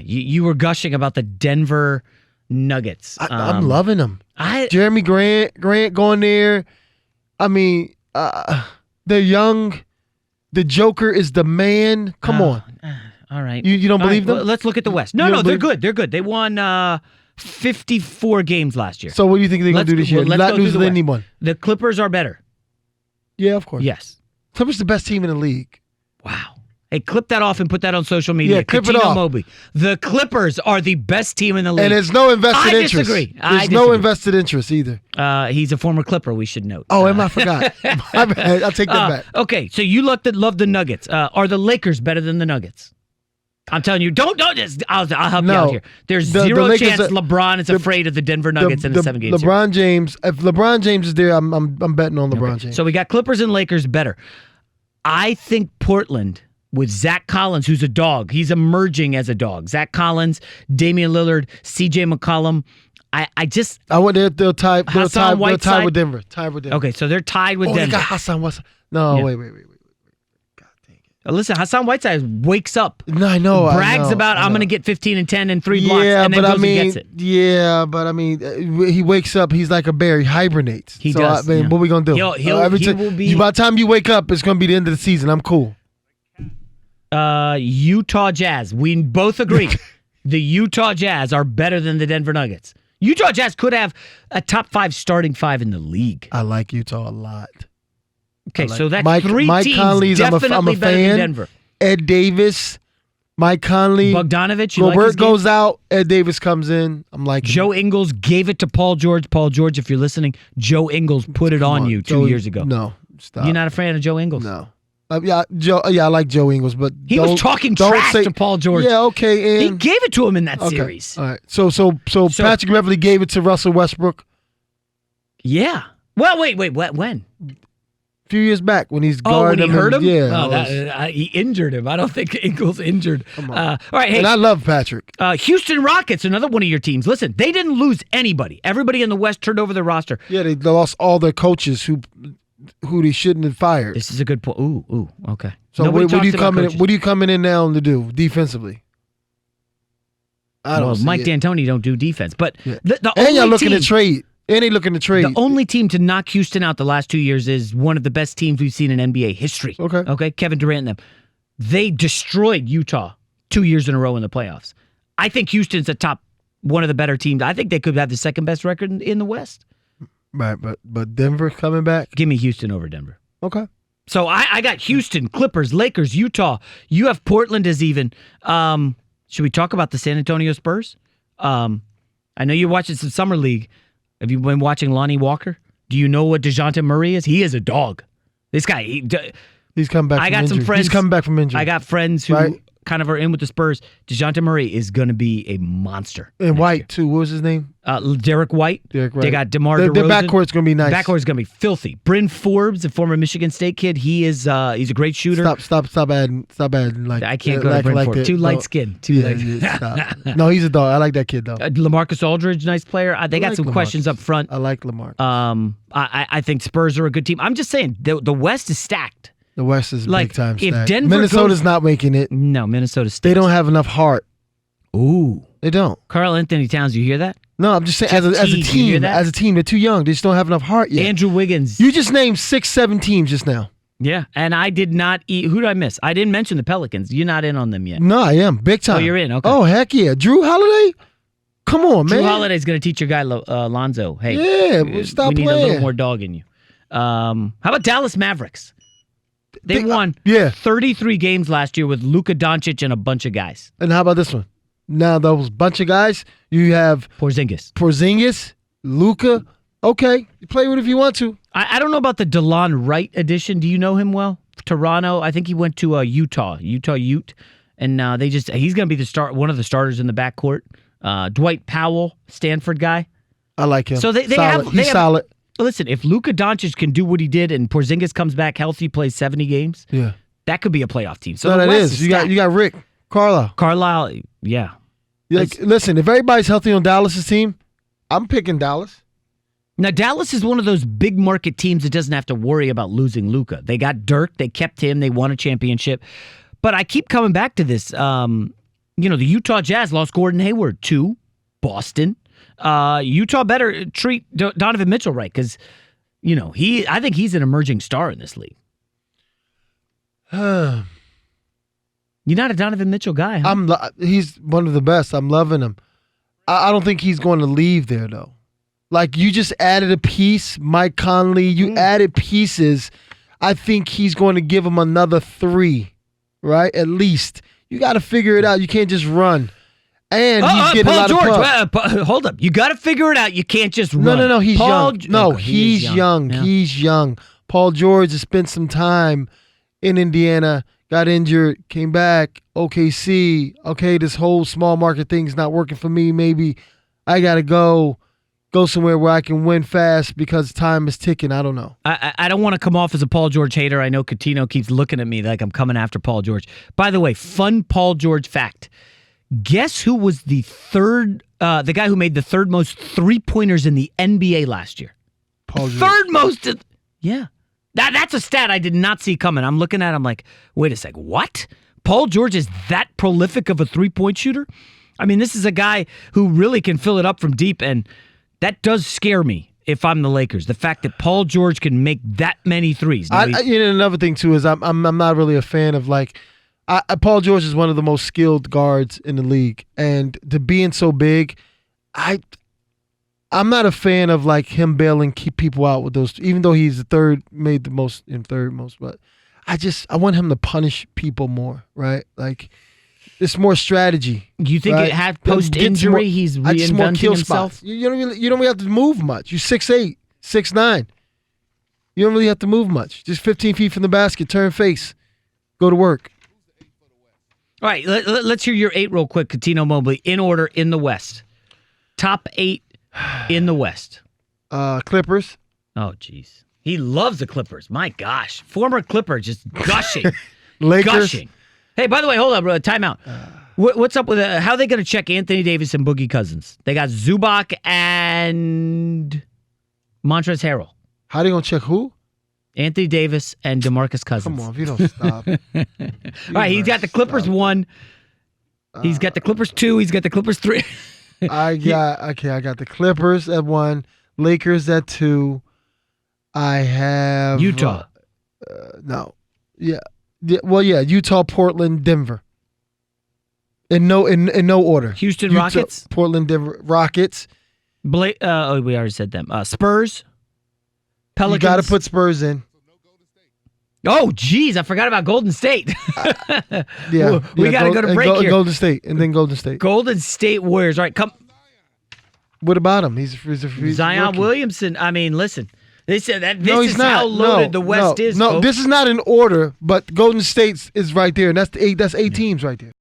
You were gushing about the Denver Nuggets. I'm loving them. Jeremy Grant going there. I mean, they're young. The Joker is the man. Come on. All right. You don't believe them? Well, let's look at the West. No, they're good. They're good. They won 54 games last year. So what do you think they're going to do this year? Not losing anyone. The Clippers are better. Yeah, of course. Yes. Clippers the best team in the league. Wow. Hey, clip that off and put that on social media. Yeah, clip it off. Mobley. The Clippers are the best team in the league. And there's no invested interest. I disagree. There's no invested interest either. He's a former Clipper, we should note. Oh, I forgot. My bad. I'll take that back. Okay, so you love the Nuggets. Are the Lakers better than the Nuggets? I'm telling you, don't just. I'll help you out here. There's zero chance LeBron is afraid of the Denver Nuggets in the 7-game series. LeBron James. If LeBron James is there, I'm betting on LeBron James. So we got Clippers and Lakers better. I think Portland with Zach Collins, who's a dog. He's emerging as a dog. Zach Collins, Damian Lillard, C.J. McCollum. I want they'll tie with Denver. Okay, so they're tied with Denver. They got Hassan Whiteside. No, wait. Listen, Hassan Whiteside wakes up. No, I know. Brags about I'm going to get 15 and 10 and 3 blocks, and then goes and gets it. Yeah, but I mean, he wakes up. He's like a bear. He hibernates. He does. What are we going to do? He will be. By the time you wake up, it's going to be the end of the season. I'm cool. Utah Jazz. We both agree. The Utah Jazz are better than the Denver Nuggets. Utah Jazz could have a top 5 starting 5 in the league. I like Utah a lot. Okay, so that's Mike teams Conley's, definitely I'm a better fan. than Denver. Ed Davis, Mike Conley. Bogdanovich. Gobert goes out. Ed Davis comes in. I'm like Joe Ingles gave it to Paul George. Paul George, if you're listening, Joe Ingles put it on you 2 years ago. No, stop. You're not a fan of Joe Ingles? No. I like Joe Ingles, but he was talking trash to Paul George. Yeah, okay. He gave it to him in that series. All right. So Patrick Beverley gave it to Russell Westbrook. Yeah. Well, wait. When? A few years back when he's guarding when he hurt him? Yeah. He injured him. I don't think Ingles injured. All right, hey. And I love Patrick. Houston Rockets, another one of your teams. Listen, they didn't lose anybody. Everybody in the West turned over their roster. Yeah, they lost all their coaches who they shouldn't have fired. This is a good point. Ooh, okay. So what are you coming in now to do defensively? Mike D'Antoni don't do defense, but the and y'all looking to trade. And they looking to trade. The only team to knock Houston out the last 2 years is one of the best teams we've seen in NBA history. Okay. Kevin Durant and them. They destroyed Utah 2 years in a row in the playoffs. I think Houston's one of the better teams. I think they could have the second best record in the West. Right, but Denver coming back? Give me Houston over Denver. Okay. So I got Houston, Clippers, Lakers, Utah. You have Portland as even. Should we talk about the San Antonio Spurs? I know you're watching some Summer League. Have you been watching Lonnie Walker? Do you know what DeJounte Murray is? He is a dog. This guy. He's come back. He's coming back from injury. I got friends who kind of are in with the Spurs. DeJounte Murray is going to be a monster. And White, too. What was his name? Derek White. They got DeMar DeRozan. Their backcourt's going to be nice. Backcourt's going to be filthy. Bryn Forbes, a former Michigan State kid, he's a great shooter. Stop adding. Like, I can't go to Bryn Forbes. Too light skin. Stop. No, he's a dog. I like that kid, though. LaMarcus Aldridge, nice player. They got some questions up front. I like LaMarcus. I think Spurs are a good team. I'm just saying, the West is stacked. The West is big time stacked. Minnesota's not making it. No, Minnesota stinks. They don't have enough heart. Ooh. They don't. Karl Anthony Towns, you hear that? No, I'm just saying, as a team, they're too young. They just don't have enough heart yet. Andrew Wiggins. You just named 6-7 teams just now. Yeah, and I did not eat. Who did I miss? I didn't mention the Pelicans. You're not in on them yet. No, I am. Big time. Oh, you're in. Okay. Oh, heck yeah. Drew Holiday? Come on, man. Drew Holiday's going to teach your guy, Lonzo. Hey, stop we need playing. a little more dog in you. How about Dallas Mavericks? They won 33 games last year with Luka Doncic and a bunch of guys. And how about this one? Now, those bunch of guys, you have Porzingis, Luka. Okay, you play with it if you want to. I don't know about the DeLon Wright addition. Do you know him well? Toronto. I think he went to Utah Ute, and he's going to be one of the starters in the backcourt. Dwight Powell, Stanford guy. I like him. So he's solid. Listen, if Luka Doncic can do what he did and Porzingis comes back healthy, plays 70 games, that could be a playoff team. So that is. You got Rick Carlisle, yeah. Listen, if everybody's healthy on Dallas' team, I'm picking Dallas. Now, Dallas is one of those big market teams that doesn't have to worry about losing Luka. They got Dirk, they kept him, they won a championship. But I keep coming back to this. the Utah Jazz lost Gordon Hayward to Boston. Utah better treat Donovan Mitchell right because, I think he's an emerging star in this league. You're not a Donovan Mitchell guy, huh? He's one of the best. I'm loving him. I don't think he's going to leave there, though. Like, you just added a piece, Mike Conley. You added pieces. I think he's going to give him another 3, right? At least. You got to figure it out. You can't just run. And he's getting Paul a lot George, of puff. Hold up. You got to figure it out. You can't just run. No. He's young. No, he's young. Yeah. He's young. Paul George has spent some time in Indiana, got injured, came back, OKC. Okay, this whole small market thing's not working for me. Maybe I got to go somewhere where I can win fast because time is ticking. I don't know. I don't want to come off as a Paul George hater. I know Cuttino keeps looking at me like I'm coming after Paul George. By the way, fun Paul George fact. Guess who was the guy who made the third most three-pointers in the NBA last year? Paul George. Third most. Yeah. That's a stat I did not see coming. I'm looking at it, I'm like, wait a sec, what? Paul George is that prolific of a three-point shooter? I mean, this is a guy who really can fill it up from deep, and that does scare me if I'm the Lakers. The fact that Paul George can make that many threes. Another thing, too, is I'm not really a fan of, Paul George is one of the most skilled guards in the league, and to being so big, I'm not a fan of him bailing keep people out with those. Even though he's the third most, but I want him to punish people more, right? It's more strategy. You think right? it had post injury? He's reinventing himself. Spots. You don't really have to move much. You're 6'8", 6'9". You don't really have to move much. Just 15 feet from the basket, turn face, go to work. All right, let's hear your 8 real quick, Cuttino, Mobley, in order in the West. Top 8 in the West. Clippers. Oh, jeez. He loves the Clippers. My gosh. Former Clipper just gushing. Lakers. Gushing. Hey, by the way, hold up, bro. Timeout. What's up with how are they going to check Anthony Davis and Boogie Cousins? They got Zubac and Montrezl Harrell. How are they going to check who? Anthony Davis and DeMarcus Cousins. Come on, if you don't stop. All right, he's got the Clippers 1. He's got the Clippers 2. He's got the Clippers 3. I got the Clippers at 1, Lakers at 2. I have Utah. No. Yeah. Well, yeah, Utah, Portland, Denver. In no order. Houston Utah, Rockets, Portland, Denver, Rockets. we already said them. Spurs, Pelicans. You got to put Spurs in. Oh, geez, I forgot about Golden State. Yeah, we got to go to break here. Golden State, and then Golden State. Golden State Warriors. All right, come. What about him? He's Zion rookie. Williamson. I mean, listen. They said that this he's is not. how loaded the West is. No, folks. this is not in order, but Golden State is right there, and that's 8 teams right there.